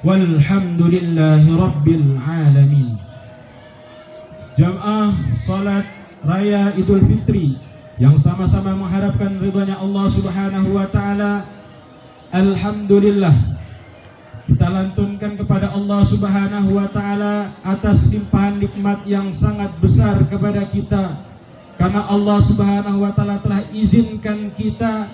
Walhamdulillahi Rabbil Alamin. Jamaah salat raya Idul Fitri yang sama-sama mengharapkan ridhanya Allah Subhanahu wa taala. Alhamdulillah, kita lantunkan kepada Allah Subhanahu wa taala atas limpahan nikmat yang sangat besar kepada kita. Karena Allah Subhanahu wa taala telah izinkan kita,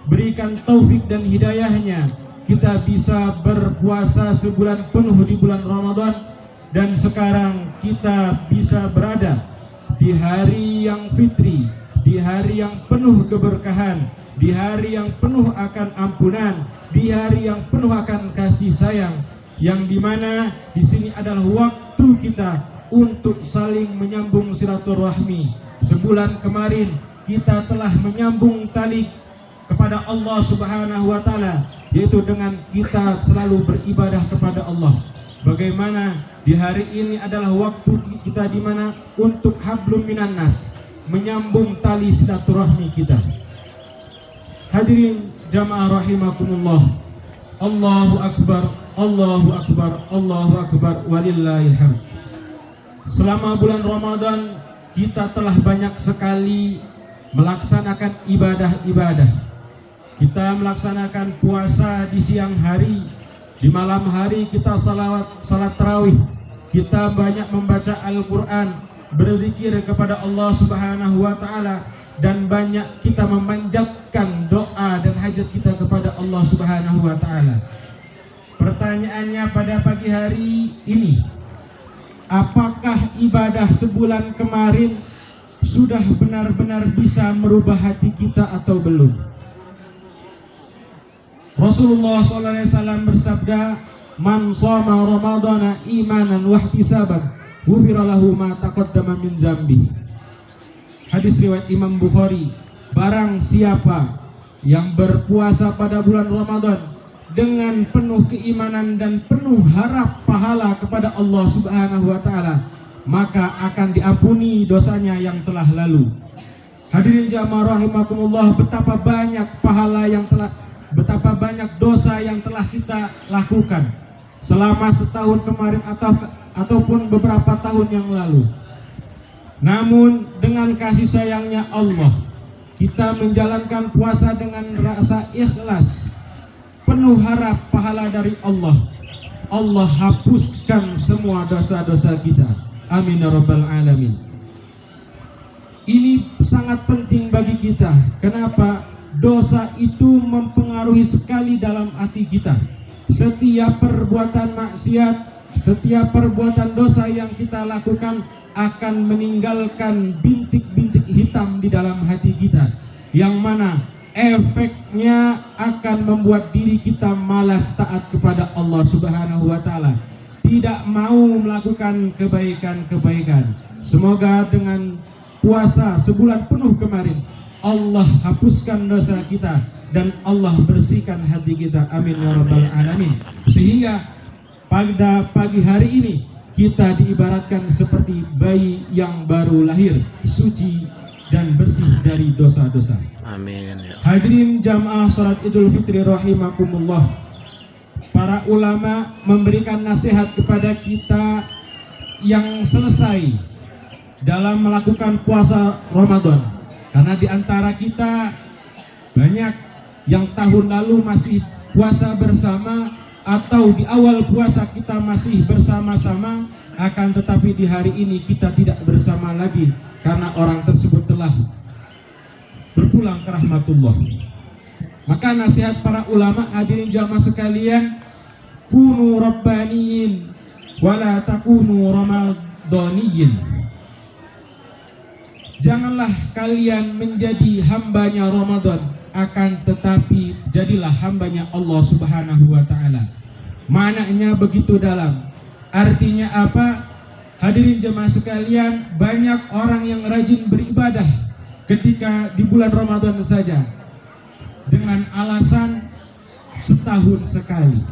berikan taufik dan hidayahnya, kita bisa berpuasa sebulan penuh di bulan Ramadan, dan sekarang kita bisa berada di hari yang fitri, di hari yang penuh keberkahan, di hari yang penuh akan ampunan, di hari yang penuh akan kasih sayang, yang dimana di sini adalah waktu kita untuk saling menyambung silaturahmi. Sebulan kemarin kita telah menyambung tali kepada Allah Subhanahu wa taala, yaitu dengan kita selalu beribadah kepada Allah. Bagaimana di hari ini adalah waktu kita di mana untuk hablum minan nas, menyambung tali silaturahmi kita. Hadirin jamaah rahimakumullah. Allahu akbar, Allahu akbar, Allahu akbar, walillahil hamd. Selama bulan Ramadan kita telah banyak sekali melaksanakan ibadah-ibadah. Kita melaksanakan puasa di siang hari, di malam hari kita salat tarawih, kita banyak membaca Al-Quran, berzikir kepada Allah Subhanahu wa taala, dan banyak kita memanjatkan doa dan hajat kita kepada Allah Subhanahu wa taala. Pertanyaannya pada pagi hari ini, apakah ibadah sebulan kemarin sudah benar-benar bisa merubah hati kita atau belum? Rasulullah SAW bersabda, "Man shoma Ramadana imanan wa ihtisaban, ghufira lahu ma taqaddama min dzambi." Hadis riwayat Imam Bukhari. Barang siapa yang berpuasa pada bulan Ramadan dengan penuh keimanan dan penuh harap pahala kepada Allah Subhanahu wa taala, maka akan diampuni dosanya yang telah lalu. Hadirin jamaah rahimakumullah, betapa banyak betapa banyak dosa yang telah kita lakukan selama setahun kemarin ataupun beberapa tahun yang lalu. Namun dengan kasih sayangnya Allah, kita menjalankan puasa dengan rasa ikhlas, penuh harap pahala dari Allah. Allah hapuskan semua dosa-dosa kita. Amin ya rabbal alamin. Ini sangat penting bagi kita. Kenapa? Dosa itu mempengaruhi sekali dalam hati kita. Setiap perbuatan maksiat, setiap perbuatan dosa yang kita lakukan akan meninggalkan bintik-bintik hitam di dalam hati kita, yang mana efeknya akan membuat diri kita malas taat kepada Allah Subhanahu wa taala, tidak mau melakukan kebaikan-kebaikan. Semoga dengan puasa sebulan penuh kemarin Allah hapuskan dosa kita dan Allah bersihkan hati kita. Amin ya rabbal alamin. Sehingga pada pagi hari ini kita diibaratkan seperti bayi yang baru lahir, suci dan bersih dari dosa-dosa. Amin ya. Hadirin jamaah salat Idul Fitri rahimakumullah. Para ulama memberikan nasihat kepada kita yang selesai dalam melakukan puasa Ramadan. Karena di antara kita banyak yang tahun lalu masih puasa bersama, atau di awal puasa kita masih bersama-sama, akan tetapi di hari ini kita tidak bersama lagi karena orang tersebut telah berpulang ke rahmatullah. Maka nasihat para ulama, hadirin jamaah sekalian, kunu rabbaniyin wala takunu ramadaniyin. Janganlah kalian menjadi hambanya Ramadan, akan tetapi jadilah hambanya Allah Subhanahu wa ta'ala. Maknanya begitu dalam. Artinya apa? Hadirin jemaah sekalian, banyak orang yang rajin beribadah ketika di bulan Ramadan saja dengan alasan setahun sekali.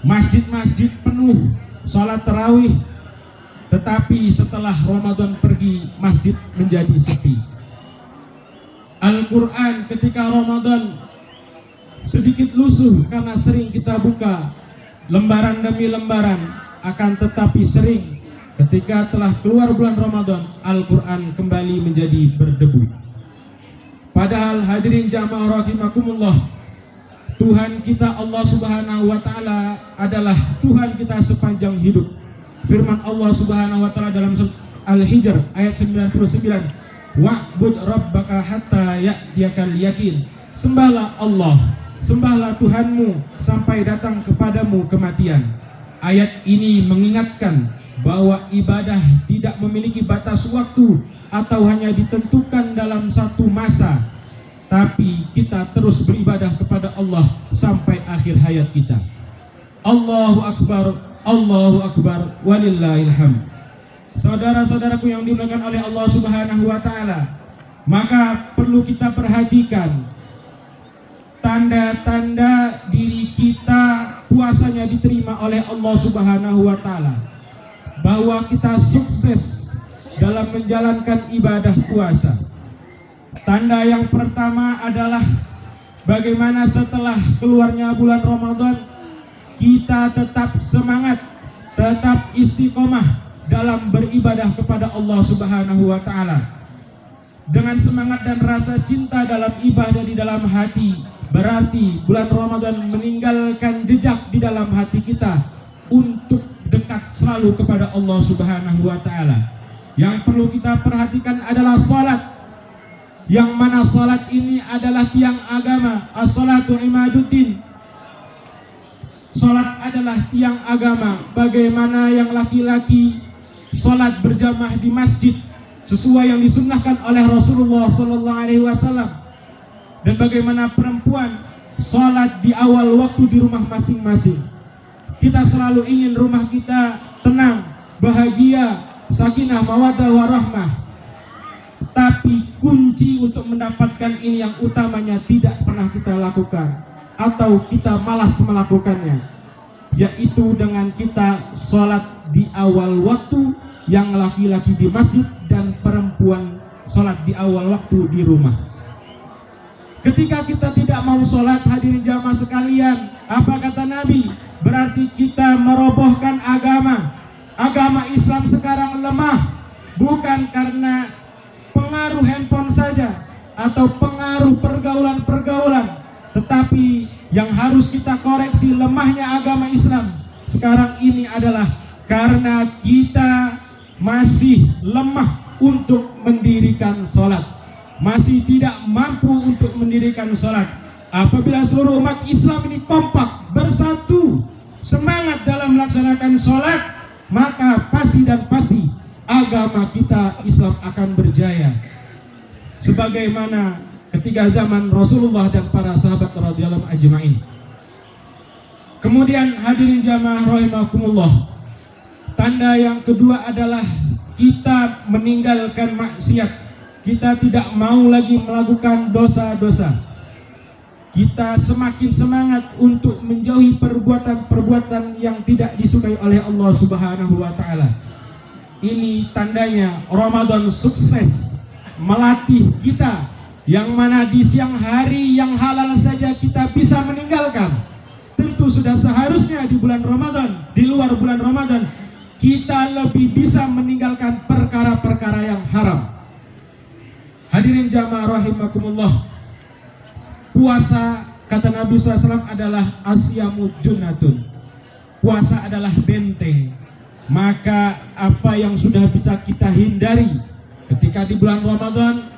Masjid-masjid penuh sholat tarawih, tetapi setelah Ramadan pergi masjid menjadi sepi. Al-Quran ketika Ramadan sedikit lusuh karena sering kita buka lembaran demi lembaran, akan tetapi sering ketika telah keluar bulan Ramadan, Al-Quran kembali menjadi berdebu. Padahal hadirin jamaah rahimakumullah, Tuhan kita Allah Subhanahu wa taala adalah Tuhan kita sepanjang hidup. Firman Allah Subhanahu wa taala dalam Al-Hijr ayat 99, wa'bud rabbaka hatta ya'tiyakal yakin. Sembahlah Allah, sembahlah Tuhanmu sampai datang kepadamu kematian. Ayat ini mengingatkan bahwa ibadah tidak memiliki batas waktu atau hanya ditentukan dalam satu masa, tapi kita terus beribadah kepada Allah sampai akhir hayat kita. Allahu Akbar, walillahil hamd. Saudara-saudaraku yang dimuliakan oleh Allah Subhanahu wa taala, maka perlu kita perhatikan tanda-tanda diri kita puasanya diterima oleh Allah Subhanahu wa taala, bahwa kita sukses dalam menjalankan ibadah puasa. Tanda yang pertama adalah bagaimana setelah keluarnya bulan Ramadan kita tetap semangat, tetap istiqomah dalam beribadah kepada Allah Subhanahu wa taala. Dengan semangat dan rasa cinta dalam ibadah di dalam hati, berarti bulan Ramadan meninggalkan jejak di dalam hati kita untuk dekat selalu kepada Allah Subhanahu wa taala. Yang perlu kita perhatikan adalah salat, yang mana salat ini adalah tiang agama. As-salatu imaduddin. Salat adalah tiang agama. Bagaimana yang laki-laki salat berjamaah di masjid sesuai yang disunnahkan oleh Rasulullah SAW, dan bagaimana perempuan salat di awal waktu di rumah masing-masing. Kita selalu ingin rumah kita tenang, bahagia, sakinah, mawaddah, warahmah. Tapi kunci untuk mendapatkan ini yang utamanya tidak pernah kita lakukan, atau kita malas melakukannya, yaitu dengan kita sholat di awal waktu, yang laki-laki di masjid dan perempuan sholat di awal waktu di rumah. Ketika kita tidak mau sholat, hadirin jamaah sekalian, apa kata Nabi? Berarti kita merobohkan agama. Agama Islam sekarang lemah, bukan karena pengaruh handphone saja atau pengaruh pergaulan-pergaulan, tetapi yang harus kita koreksi lemahnya agama Islam sekarang ini adalah karena kita masih lemah untuk mendirikan sholat, masih tidak mampu untuk mendirikan sholat. Apabila seluruh umat Islam ini kompak, bersatu, semangat dalam melaksanakan sholat, maka pasti agama kita Islam akan berjaya. Sebagaimana ketika zaman Rasulullah dan para sahabat radhiyallahu ajma'in. Kemudian hadirin jamaah rahimakumullah, tanda yang kedua adalah kita meninggalkan maksiat. Kita tidak mau lagi melakukan dosa-dosa. Kita semakin semangat untuk menjauhi perbuatan-perbuatan yang tidak disukai oleh Allah Subhanahu wa taala. Ini tandanya Ramadan sukses melatih kita, yang mana di siang hari yang halal saja kita bisa meninggalkan. Tentu sudah seharusnya di bulan Ramadan, di luar bulan Ramadan, kita lebih bisa meninggalkan perkara-perkara yang haram. Hadirin jamaah rahimakumullah, puasa, kata Nabi SAW, adalah asyamu junnatun. Puasa adalah benteng. Maka apa yang sudah bisa kita hindari ketika di bulan Ramadan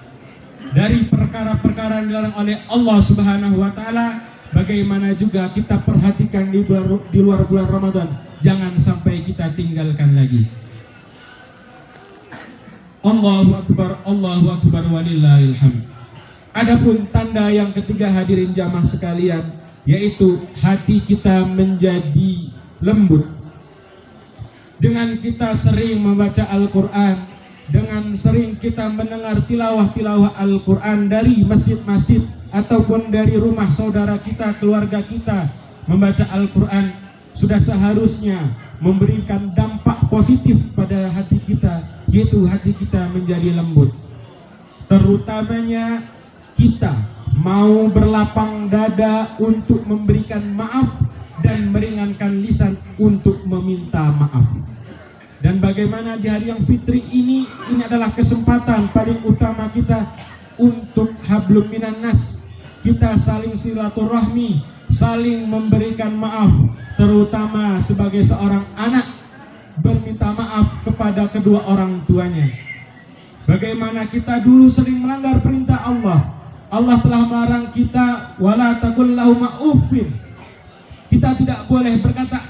dari perkara-perkara yang dilarang oleh Allah Subhanahu wa taala, bagaimana juga kita perhatikan di luar bulan Ramadan, jangan sampai kita tinggalkan lagi. Allahu Akbar, walillahil hamd. Adapun tanda yang ketiga hadirin jamaah sekalian, yaitu hati kita menjadi lembut. Dengan kita sering membaca Al-Quran, dengan sering kita mendengar tilawah-tilawah Al-Quran dari masjid-masjid ataupun dari rumah saudara kita, keluarga kita membaca Al-Quran, sudah seharusnya memberikan dampak positif pada hati kita, yaitu hati kita menjadi lembut. Terutamanya kita mau berlapang dada untuk memberikan maaf dan meringankan lisan untuk meminta maaf. Dan bagaimana di hari yang fitri ini adalah kesempatan paling utama kita untuk hablum minan nas. Kita saling silaturahmi, saling memberikan maaf, terutama sebagai seorang anak berminta maaf kepada kedua orang tuanya. Bagaimana kita dulu sering melanggar perintah Allah. Allah telah melarang kita wala taqul lahuma uffin. Kita tidak boleh berkata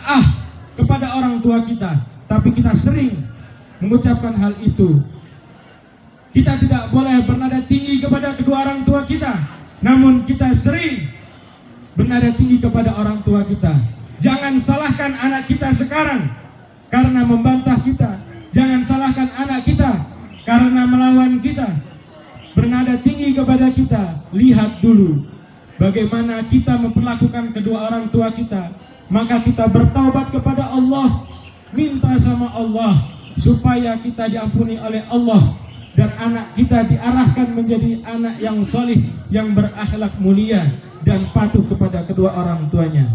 kepada orang tua kita, tapi kita sering mengucapkan hal itu. Kita tidak boleh bernada tinggi kepada kedua orang tua kita, namun kita sering bernada tinggi kepada orang tua kita. Jangan salahkan anak kita sekarang karena membantah kita. Jangan salahkan anak kita karena melawan kita, bernada tinggi kepada kita. Lihat dulu bagaimana kita memperlakukan kedua orang tua kita. Maka kita bertaubat kepada Allah, minta sama Allah supaya kita diampuni oleh Allah, dan anak kita diarahkan menjadi anak yang solih, yang berakhlak mulia dan patuh kepada kedua orang tuanya.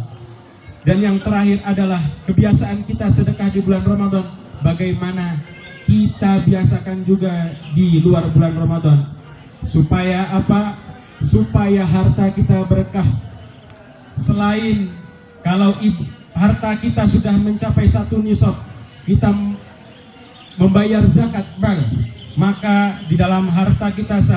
Dan yang terakhir adalah kebiasaan kita sedekah di bulan Ramadan. Bagaimana kita biasakan juga di luar bulan Ramadan. Supaya apa? Supaya harta kita berkah. Selain kalau harta kita sudah mencapai 1 nisab, kita membayar zakat bank, maka di dalam harta kita